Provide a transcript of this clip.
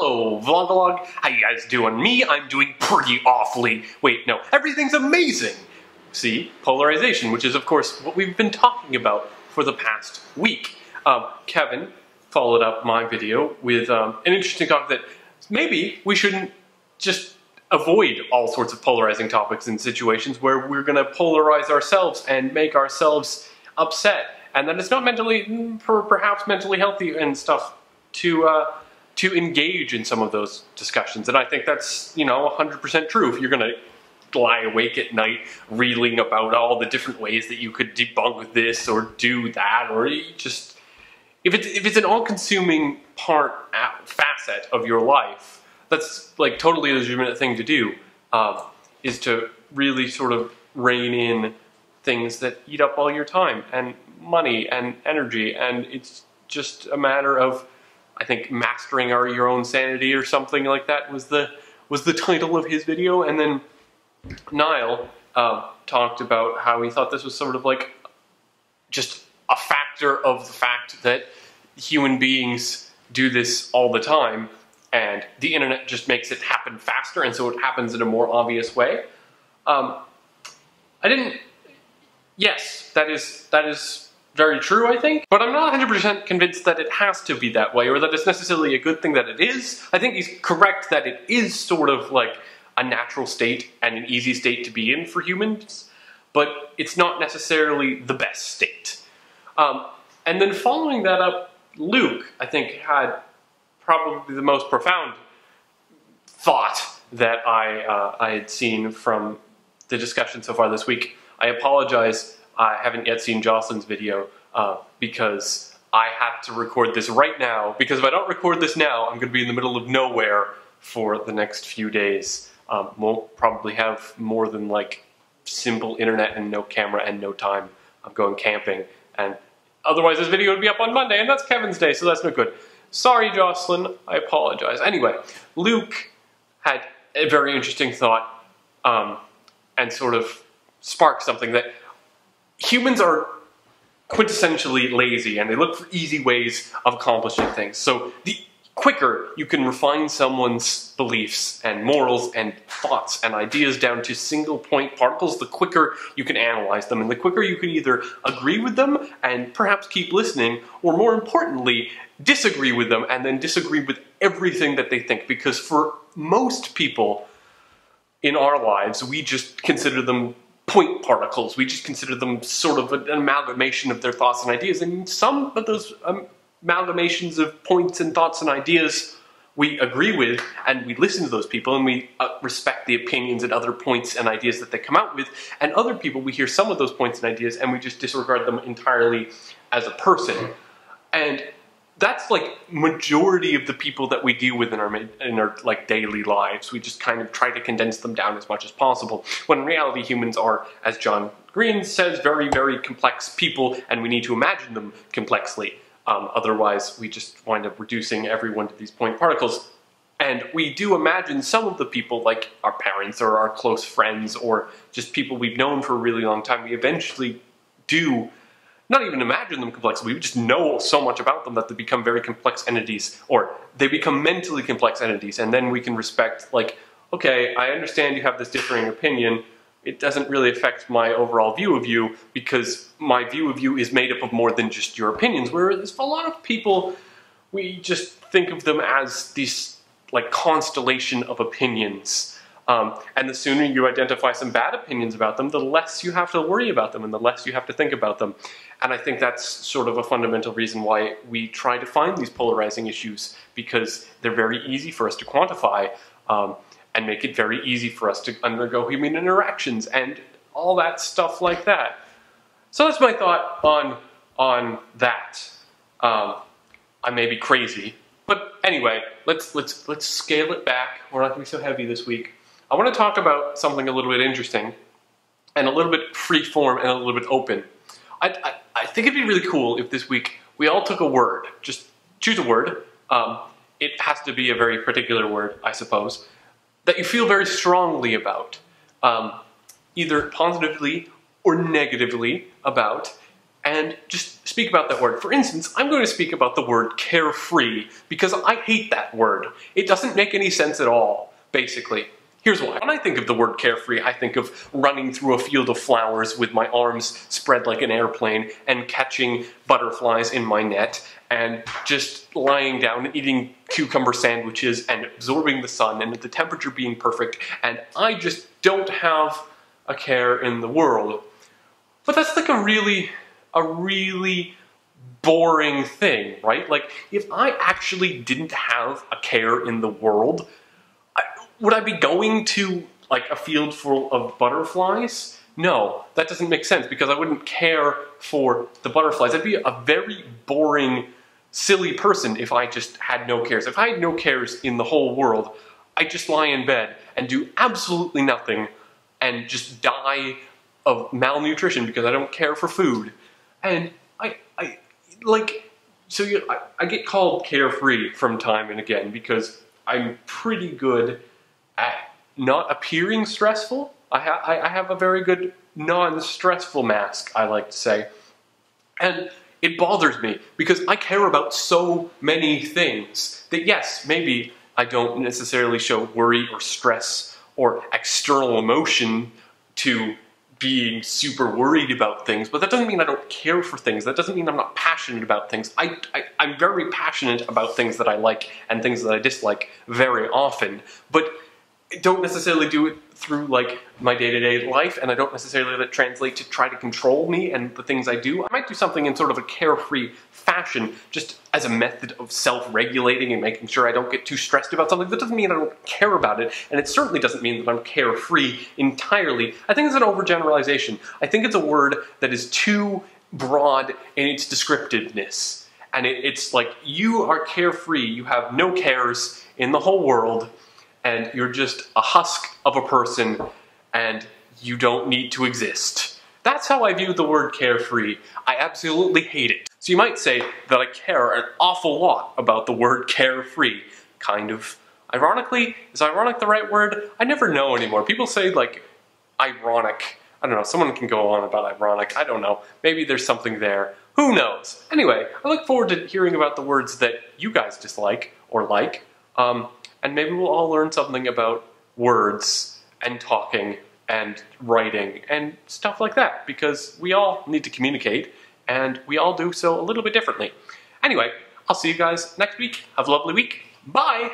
Hello, Vlogalog. How you guys doing? Me, I'm doing pretty awfully. Wait, no, everything's amazing. See, polarization, which is, of course, what we've been talking about for the past week. Kevin followed up my video with an interesting talk that maybe we shouldn't just avoid all sorts of polarizing topics in situations where we're going to polarize ourselves and make ourselves upset. And that it's not perhaps mentally healthy and stuff to engage in some of those discussions. And I think that's, 100% true. If you're going to lie awake at night reeling about all the different ways that you could debunk this or do that, or just, if it's an all-consuming facet of your life, that's like totally a legitimate thing to do, is to really sort of rein in things that eat up all your time and money and energy. And it's just a matter of, I think, mastering your own sanity or something like that was the title of his video. And then Niall talked about how he thought this was sort of like just a factor of the fact that human beings do this all the time, and the internet just makes it happen faster, and so it happens in a more obvious way. Yes, that is very true, I think, but I'm not 100% convinced that it has to be that way, or that it's necessarily a good thing that it is. I think he's correct that it is sort of like a natural state and an easy state to be in for humans, but it's not necessarily the best state. And then following that up, Luke, I think, had probably the most profound thought that I had seen from the discussion so far this week. I apologize, I haven't yet seen Jocelyn's video because I have to record this right now, because if I don't record this now, I'm going to be in the middle of nowhere for the next few days. Won't probably have more than like simple internet and no camera and no time. I'm going camping, and otherwise this video would be up on Monday, and that's Kevin's day, so that's no good. Sorry, Jocelyn, I apologize. Anyway, Luke had a very interesting thought and sort of sparked something that humans are quintessentially lazy, and they look for easy ways of accomplishing things. So the quicker you can refine someone's beliefs and morals and thoughts and ideas down to single point particles, the quicker you can analyze them, and the quicker you can either agree with them and perhaps keep listening, or more importantly, disagree with them and then disagree with everything that they think. Because for most people in our lives, we just consider them point particles. We just consider them sort of an amalgamation of their thoughts and ideas, and some of those amalgamations of points and thoughts and ideas we agree with, and we listen to those people, and we respect the opinions and other points and ideas that they come out with. And other people, we hear some of those points and ideas and we just disregard them entirely as a person. And that's like majority of the people that we deal with in our like daily lives. We just kind of try to condense them down as much as possible, when in reality humans are, as John Green says, very, very complex people, and we need to imagine them complexly. Otherwise, we just wind up reducing everyone to these point particles. And we do imagine some of the people, like our parents or our close friends, or just people we've known for a really long time, we eventually do not even imagine them complexly. We just know so much about them that they become very complex entities, or they become mentally complex entities, and then we can respect, like, okay, I understand you have this differing opinion. It doesn't really affect my overall view of you, because my view of you is made up of more than just your opinions. Whereas for a lot of people, we just think of them as this like constellation of opinions. And the sooner you identify some bad opinions about them, the less you have to worry about them and the less you have to think about them. And I think that's sort of a fundamental reason why we try to find these polarizing issues, because they're very easy for us to quantify, and make it very easy for us to undergo human interactions and all that stuff like that. So that's my thought on that. I may be crazy, but anyway, let's scale it back. We're not going to be so heavy this week. I want to talk about something a little bit interesting and a little bit free-form and a little bit open. I think it'd be really cool if this week we all took a word. Just choose a word. It has to be a very particular word, I suppose, that you feel very strongly about, either positively or negatively about, and just speak about that word. For instance, I'm going to speak about the word carefree, because I hate that word. It doesn't make any sense at all, basically. Here's why. When I think of the word carefree, I think of running through a field of flowers with my arms spread like an airplane and catching butterflies in my net and just lying down and eating cucumber sandwiches and absorbing the sun and the temperature being perfect, and I just don't have a care in the world. But that's like a really boring thing, right? Like, if I actually didn't have a care in the world, would I be going to, like, a field full of butterflies? No, that doesn't make sense, because I wouldn't care for the butterflies. I'd be a very boring, silly person if I just had no cares. If I had no cares in the whole world, I'd just lie in bed and do absolutely nothing and just die of malnutrition because I don't care for food. And I get called carefree from time and again because I'm pretty good at not appearing stressful. I have a very good non-stressful mask, I like to say. And it bothers me because I care about so many things that, yes, maybe I don't necessarily show worry or stress or external emotion to being super worried about things, but that doesn't mean I don't care for things. That doesn't mean I'm not passionate about things. I'm very passionate about things that I like and things that I dislike very often, but I don't necessarily do it through, like, my day-to-day life, and I don't necessarily let it translate to try to control me and the things I do. I might do something in sort of a carefree fashion, just as a method of self-regulating and making sure I don't get too stressed about something. That doesn't mean I don't care about it, and it certainly doesn't mean that I'm carefree entirely. I think it's an overgeneralization. I think it's a word that is too broad in its descriptiveness. And it's like, you are carefree, you have no cares in the whole world, and you're just a husk of a person, and you don't need to exist. That's how I view the word carefree. I absolutely hate it. So you might say that I care an awful lot about the word carefree. Kind of. Ironically, is ironic the right word? I never know anymore. People say, like, ironic. I don't know, someone can go on about ironic. I don't know. Maybe there's something there. Who knows? Anyway, I look forward to hearing about the words that you guys dislike or like. And maybe we'll all learn something about words and talking and writing and stuff like that, because we all need to communicate, and we all do so a little bit differently. Anyway, I'll see you guys next week. Have a lovely week. Bye!